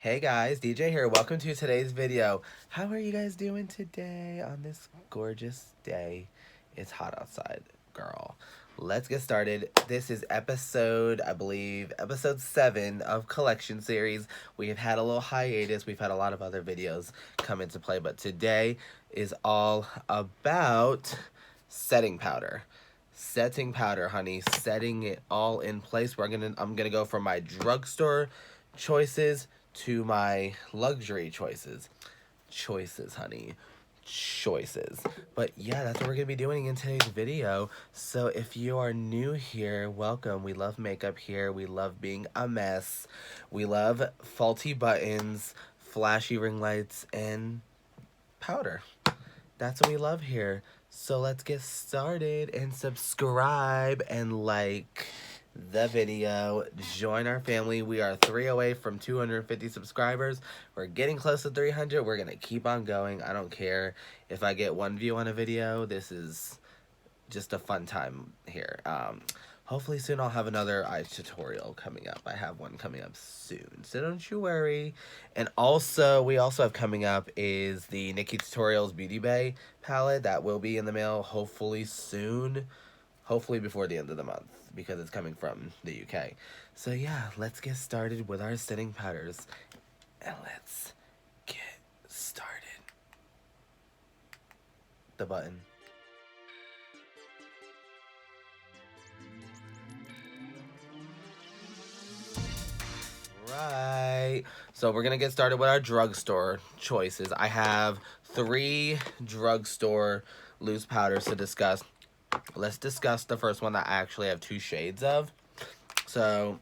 Hey guys, DJ here. Welcome to today's video. How are you guys doing today on this gorgeous day? It's hot outside, girl. Let's get started. This is episode, I believe, episode 7 of Collection Series. We have had a little hiatus. We've had a lot of other videos come into play, but today is all about setting powder. Setting powder, honey. Setting it all in place. I'm gonna go from my drugstore choices to my luxury choices. Choices, honey. Choices. But yeah, that's what we're going to be doing in today's video. So if you are new here, welcome. We love makeup here. We love being a mess. We love faulty buttons, flashy ring lights, and powder. That's what we love here. So let's get started and subscribe and like the video. Join our family. We are 3 away from 250 subscribers. We're getting close to 300. We're gonna keep on going. I don't care if I get 1 view on a video. This is just a fun time here. Hopefully soon I'll have another eye tutorial coming up. I have one coming up soon, so don't you worry. And also, we also have coming up is the Nikki Tutorials Beauty Bay palette. That will be in the mail hopefully soon. Hopefully before the end of the month, because it's coming from the UK. So yeah, let's get started with our setting powders. And let's get started. The button. Right. So we're gonna get started with our drugstore choices. I have 3 drugstore loose powders to discuss. Let's discuss the first one that I actually have 2 shades of. So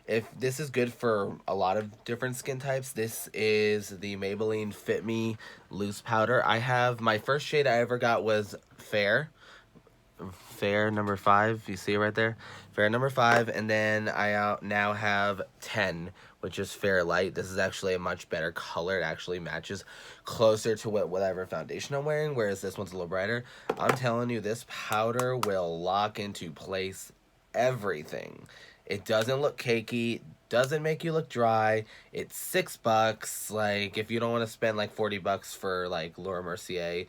if this is good for a lot of different skin types, this is the Maybelline Fit Me loose powder. I have my first shade I ever got was Fair number 5, you see it right there, Fair number 5, and then I now have 10, which is Fair Light. This is actually a much better color. It actually matches closer to whatever foundation I'm wearing, whereas this one's a little brighter. I'm telling you, this powder will lock into place everything. It doesn't look cakey, doesn't make you look dry. It's $6. Like, if you don't want to spend like $40 for like Laura Mercier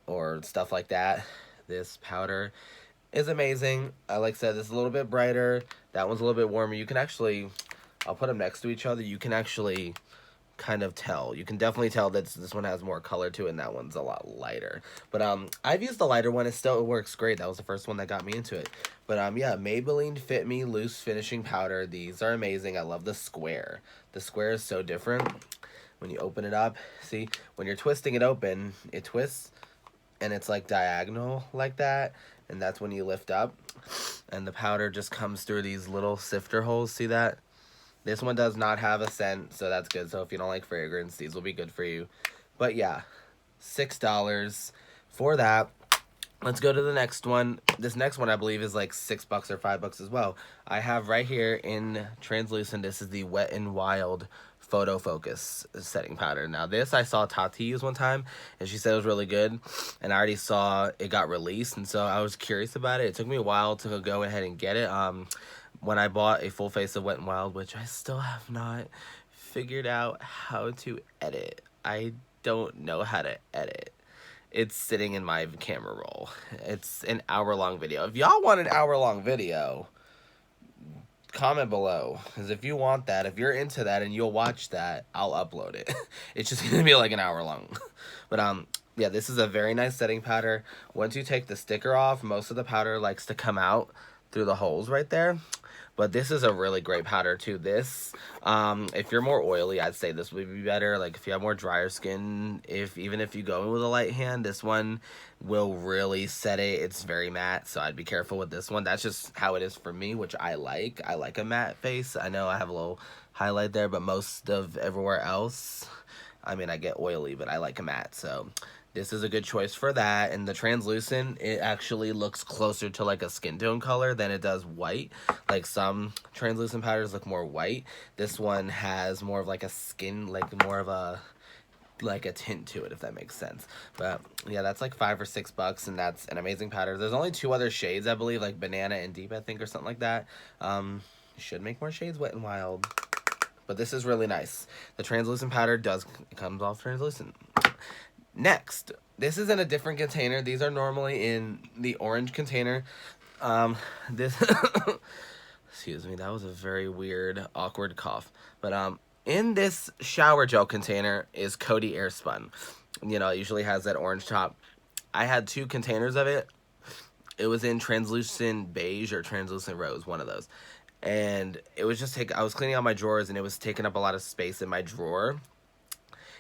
or stuff like that, this powder is amazing. Like I said, this is a little bit brighter. That one's a little bit warmer. You can actually, I'll put them next to each other. You can actually kind of tell. You can definitely tell that this one has more color to it, and that one's a lot lighter. But I've used the lighter one. It works great. That was the first one that got me into it. But yeah, Maybelline Fit Me Loose Finishing Powder. These are amazing. I love the square. The square is so different. When you open it up, see, when you're twisting it open, it twists, and it's like diagonal like that, and that's when you lift up, and the powder just comes through these little sifter holes. See that? This one does not have a scent, so that's good. So if you don't like fragrance, these will be good for you. But yeah, $6 for that. Let's go to the next one. This next one I believe is like $6 or $5 as well. I have right here in translucent, this is the Wet n Wild Photo Focus setting powder. Now this I saw Tati use one time, and she said it was really good, and I already saw it got released, and so I was curious about it. It took me a while to go ahead and get it. When I bought a full face of Wet n Wild, which I still have not figured out how to edit. I don't know how to edit. It's sitting in my camera roll. It's an hour-long video. If y'all want an hour-long video, comment below, because if you want that, if you're into that and you'll watch that, I'll upload it. It's just gonna be like an hour long. But yeah, this is a very nice setting powder. Once you take the sticker off, most of the powder likes to come out through the holes right there. But this is a really great powder too. This, if you're more oily, I'd say this would be better. Like if you have more drier skin, even if you go in with a light hand, this one will really set it. It's very matte, so I'd be careful with this one. That's just how it is for me, which I like. I like a matte face. I know I have a little highlight there, but most of everywhere else, I mean, I get oily, but I like a matte, so this is a good choice for that. And the translucent, it actually looks closer to like a skin tone color than it does white. Like some translucent powders look more white. This one has more of like a skin, like more of a like a tint to it, if that makes sense. But yeah, that's like $5 or $6, and that's an amazing powder. There's only 2 other shades, I believe, like banana and deep, I think, or something like that. Should make more shades, Wet n Wild. But this is really nice. The translucent powder comes off translucent. Next, this is in a different container. These are normally in the orange container. This, excuse me, that was a very weird, awkward cough. But in this shower gel container is Coty Airspun. You know, it usually has that orange top. I had 2 containers of it. It was in translucent beige or translucent rose, one of those. And it was just I was cleaning out my drawers, and it was taking up a lot of space in my drawer.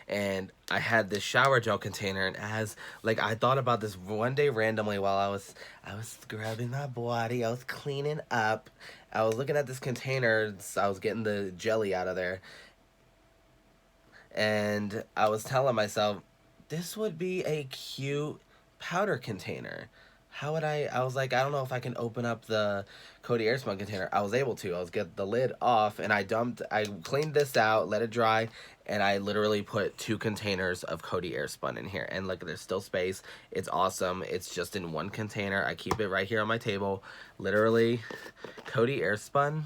And I had this shower gel container, and I thought about this one day randomly while I was scrubbing my body, I was cleaning up, I was looking at this container, I was getting the jelly out of there, and I was telling myself, this would be a cute powder container. How would I was like, I don't know if I can open up the Coty Airspun container. I was able to. I was get the lid off, and I cleaned this out, let it dry, and I literally put 2 containers of Coty Airspun in here. And look, there's still space. It's awesome. It's just in one container. I keep it right here on my table. Literally, Coty Airspun.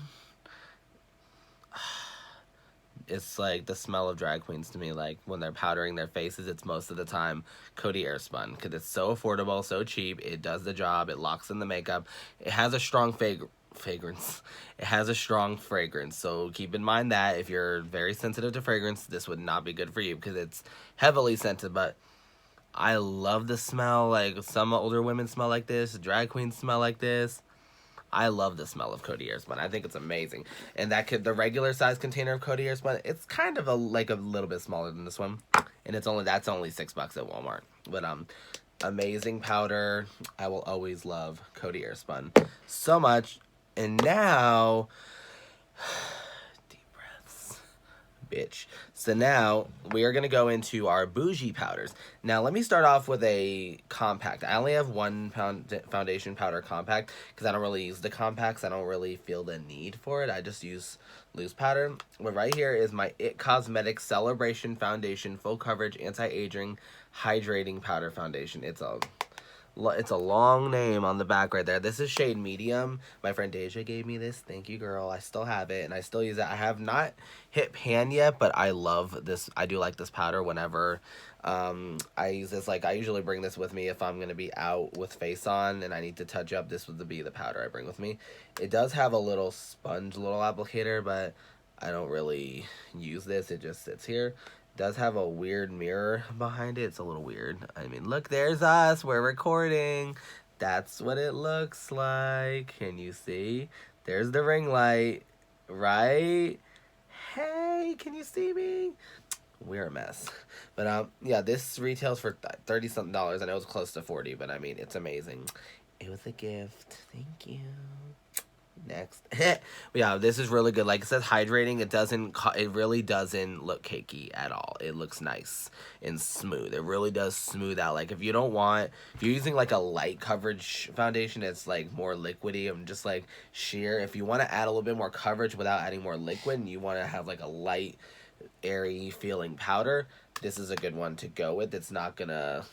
It's like the smell of drag queens to me. Like when they're powdering their faces, it's most of the time Coty Airspun because it's so affordable, so cheap. It does the job. It locks in the makeup. It has a strong fragrance. It has a strong fragrance. So keep in mind that if you're very sensitive to fragrance, this would not be good for you because it's heavily scented. But I love the smell. Like some older women smell like this. Drag queens smell like this. I love the smell of Coty Airspun. I think it's amazing. And the regular size container of Coty Airspun, it's kind of a little bit smaller than this one. And that's only $6 at Walmart. But amazing powder. I will always love Coty Airspun so much. And now deep breaths. Bitch. So now we are going to go into our bougie powders. Now let me start off with a compact. I only have one foundation powder compact because I don't really use the compacts. I don't really feel the need for it. I just use loose powder. But right here is my It Cosmetics Celebration Foundation Full Coverage Anti-Aging Hydrating Powder Foundation. It's a long name on the back right there. This is shade medium. My friend Deejay gave me this. Thank you, girl. I still have it, and I still use it. I have not hit pan yet, but I love this. I do like this powder whenever I use this. Like, I usually bring this with me if I'm going to be out with face on and I need to touch up. This would be the powder I bring with me. It does have a little little applicator, but I don't really use this. It just sits here. Does have a weird mirror behind it. It's a little weird. I mean, look, there's us. We're recording. That's what it looks like. Can you see? There's the ring light, right? Hey, can you see me? We're a mess. But yeah, this retails for $30-something. I know it's close to 40, but I mean, it's amazing. It was a gift. Thank you. Next. But yeah, this is really good. Like it says hydrating, it really doesn't look cakey at all. It looks nice and smooth. It really does smooth out. Like if you're using like a light coverage foundation, it's like more liquidy and just like sheer. If you want to add a little bit more coverage without adding more liquid and you want to have like a light, airy feeling powder, this is a good one to go with. It's not gonna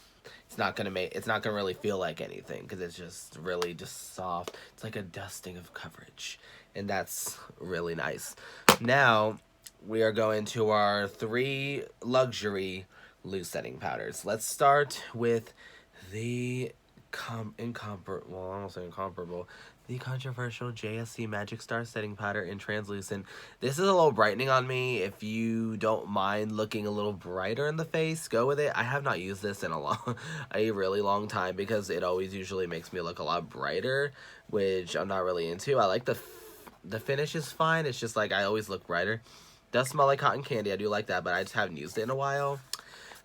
really feel like anything because it's just really just soft. It's like a dusting of coverage, and that's really nice. Now we are going to our 3 luxury loose setting powders. Let's start with the the controversial JSC Magic Star Setting Powder in Translucent. This is a little brightening on me. If you don't mind looking a little brighter in the face, go with it. I have not used this in a really long time because it always usually makes me look a lot brighter, which I'm not really into. I like the finish is fine. It's just like I always look brighter. Does smell like cotton candy. I do like that, but I just haven't used it in a while.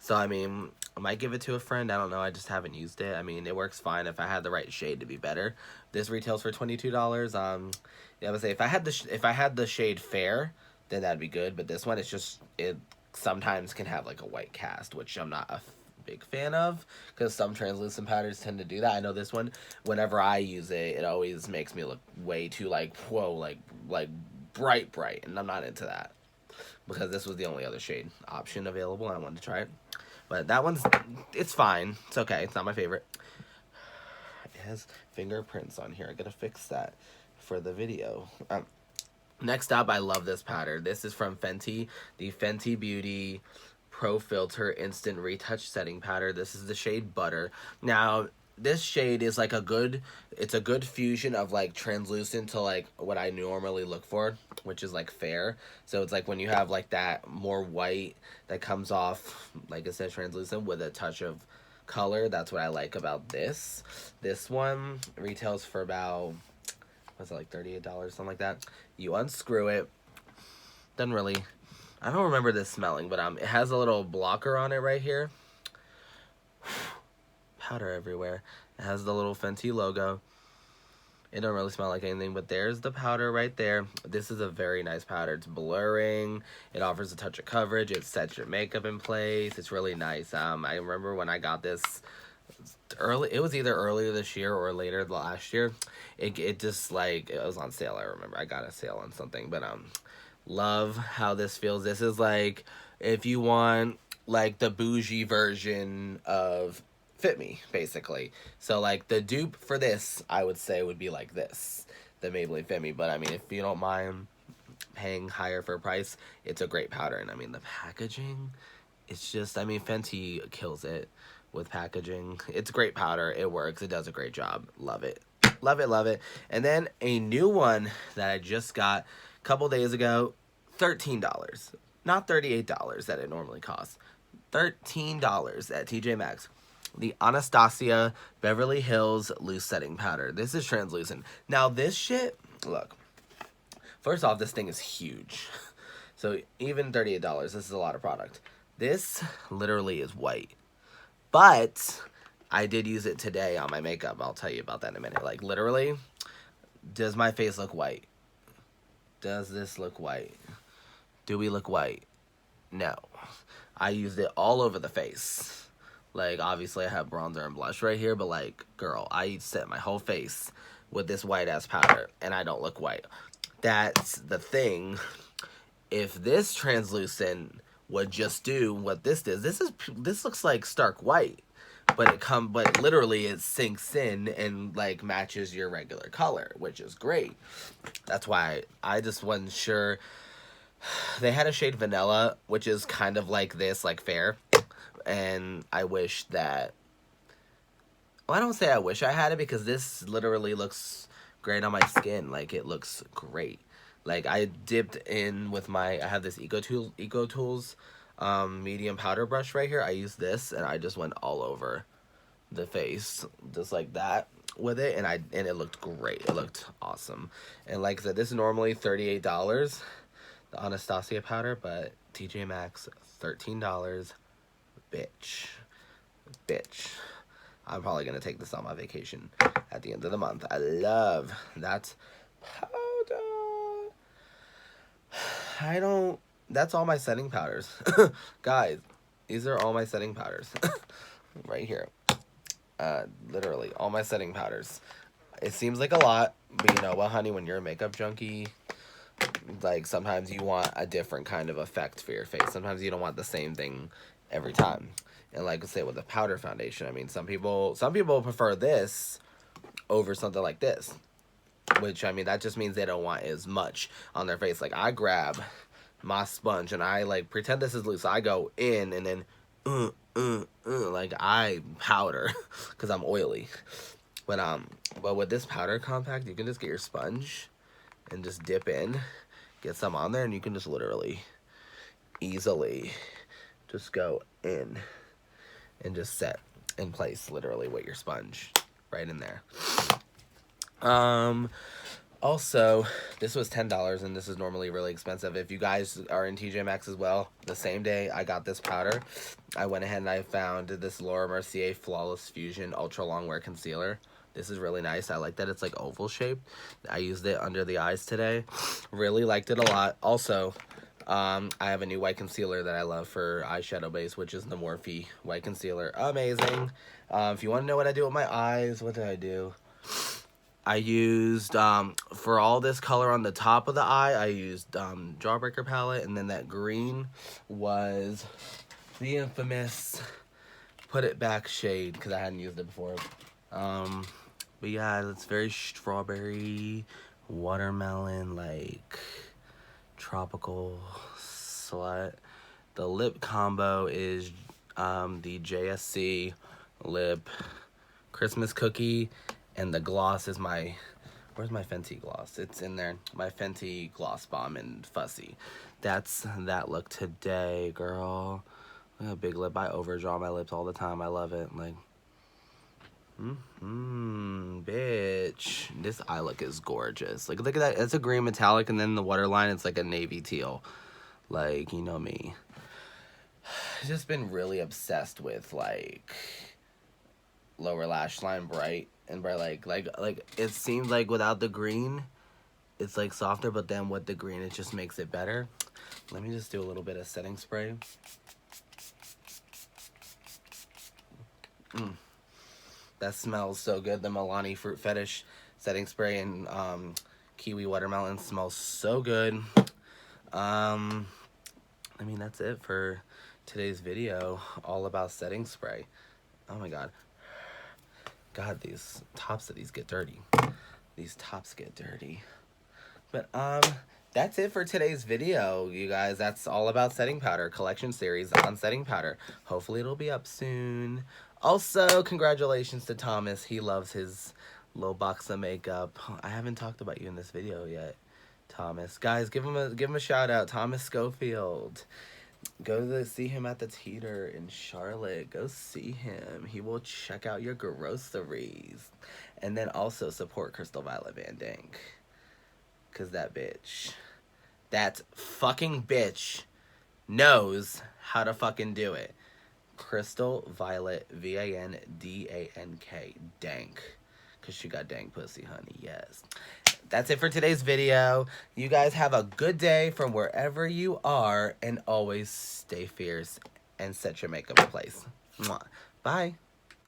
So, I mean, I might give it to a friend. I don't know. I just haven't used it. I mean, it works fine if I had the right shade to be better. This retails for $22. I would say if I had the shade Fair, then that'd be good. But this one, it sometimes can have like a white cast, which I'm not a big fan of because some translucent powders tend to do that. I know this one, whenever I use it, it always makes me look way too like, whoa, like bright, and I'm not into that. Because this was the only other shade option available. I wanted to try it. But that it's fine. It's okay. It's not my favorite. It has fingerprints on here. I gotta fix that for the video. Next up, I love this powder. This is from Fenty, the Fenty Beauty Pro Filter Instant Retouch Setting Powder. This is the shade Butter. Now, this shade is like it's a good fusion of like translucent to like what I normally look for, which is like fair. So it's like when you have like that more white that comes off, like I said, translucent with a touch of color. That's what I like about this. This one retails for about, what's it, like $38, something like that. You unscrew it. Doesn't really, I don't remember this smelling, but it has a little blocker on it right here. Powder everywhere. It has the little Fenty logo. It don't really smell like anything, but there's the powder right there. This is a very nice powder. It's blurring. It offers a touch of coverage. It sets your makeup in place. It's really nice. I remember when I got this early. It was either earlier this year or later last year. It just like, it was on sale. I remember I got a sale on something, but love how this feels. This is like if you want like the bougie version of Fit Me, basically. So like the dupe for this, I would say, would be like this, the Maybelline Fit Me. But I mean, if you don't mind paying higher for a price, it's a great powder. And I mean, the packaging, it's just, I mean, Fenty kills it with packaging. It's great powder. It works. It does a great job. Love it. Love it, love it. And then a new one that I just got a couple days ago, $13. Not $38 that it normally costs. $13 at TJ Maxx. The Anastasia Beverly Hills Loose Setting Powder. This is translucent. Now this shit, look. First off, this thing is huge. So even $38, this is a lot of product. This literally is white. But I did use it today on my makeup. I'll tell you about that in a minute. Like literally, does my face look white? Does this look white? Do we look white? No. I used it all over the face. Like, obviously, I have bronzer and blush right here, but, like, girl, I set my whole face with this white-ass powder, and I don't look white. That's the thing. If this translucent would just do what this does, this looks like stark white, but literally it sinks in and, like, matches your regular color, which is great. That's why I just wasn't sure. They had a shade Vanilla, which is kind of like this, like, fair. And I wish that, well, I don't say I wish I had it, because this literally looks great on my skin. Like, it looks great. Like, I dipped in with I have this Eco Tools medium powder brush right here. I used this, and I just went all over the face, just like that with it, and it looked great. It looked awesome. And like I said, this is normally $38, the Anastasia powder, but TJ Maxx, $13. Bitch. I'm probably gonna take this on my vacation at the end of the month. I love that powder. That's all my setting powders. Guys, these are all my setting powders. Right here. Literally, all my setting powders. It seems like a lot, but you know what, honey, when you're a makeup junkie, like, sometimes you want a different kind of effect for your face. Sometimes you don't want the same thing every time. And like I say, with the powder foundation, I mean, some people prefer this over something like this, which, I mean, that just means they don't want as much on their face. Like, I grab my sponge and I, like, pretend this is loose. I go in and then, like, I powder because I'm oily. But with this powder compact, you can just get your sponge and just dip in, get some on there, and you can just literally, easily, just go in and just set in place, literally, with your sponge right in there. Also, this was $10, and this is normally really expensive. If you guys are in TJ Maxx as well, the same day I got this powder, I went ahead and I found this Laura Mercier Flawless Fusion Ultra Longwear Concealer. This is really nice. I like that it's like oval shaped. I used it under the eyes today. Really liked it a lot. Also, I have a new white concealer that I love for eyeshadow base, which is the Morphe white concealer. Amazing. If you want to know what I do with my eyes, what did I do? I used, for all this color on the top of the eye, I used Jawbreaker palette, and then that green was the infamous Put It Back shade, because I hadn't used it before. But yeah, it's very strawberry, watermelon, like, Tropical Slut. The lip combo is the JSC lip Christmas cookie, and the gloss is my, where's my Fenty gloss? It's in there. My Fenty Gloss Bomb and Fussy. That's that look today, girl. Look at a big lip. I overdraw my lips all the time. I love it. Like, bitch. This eye look is gorgeous. Like, look at that. It's a green metallic, and then the waterline, it's like a navy teal. Like, you know me. I've just been really obsessed with, like, lower lash line bright and bright. Like it seems like without the green, it's, like, softer, but then with the green, it just makes it better. Let me just do a little bit of setting spray. That smells so good. The Milani Fruit Fetish setting spray and kiwi watermelon smells so good. I mean, that's it for today's video, all about setting spray. Oh my god. God, these tops of these get dirty. These tops get dirty. But that's it for today's video, you guys. That's all about setting powder, collection series on setting powder. Hopefully it'll be up soon. Also, congratulations to Thomas. He loves his little box of makeup. I haven't talked about you in this video yet, Thomas. Guys, give him a shout out, Thomas Schofield. Go to see him at the Teeter in Charlotte. Go see him. He will check out your groceries. And then also support Crystal Violet Van Dank. Because that fucking bitch knows how to fucking do it. Crystal Violet, V-A-N-D-A-N-K, Dank. Because she got dank pussy, honey, yes. That's it for today's video. You guys have a good day from wherever you are. And always stay fierce and set your makeup in place. Mwah. Bye.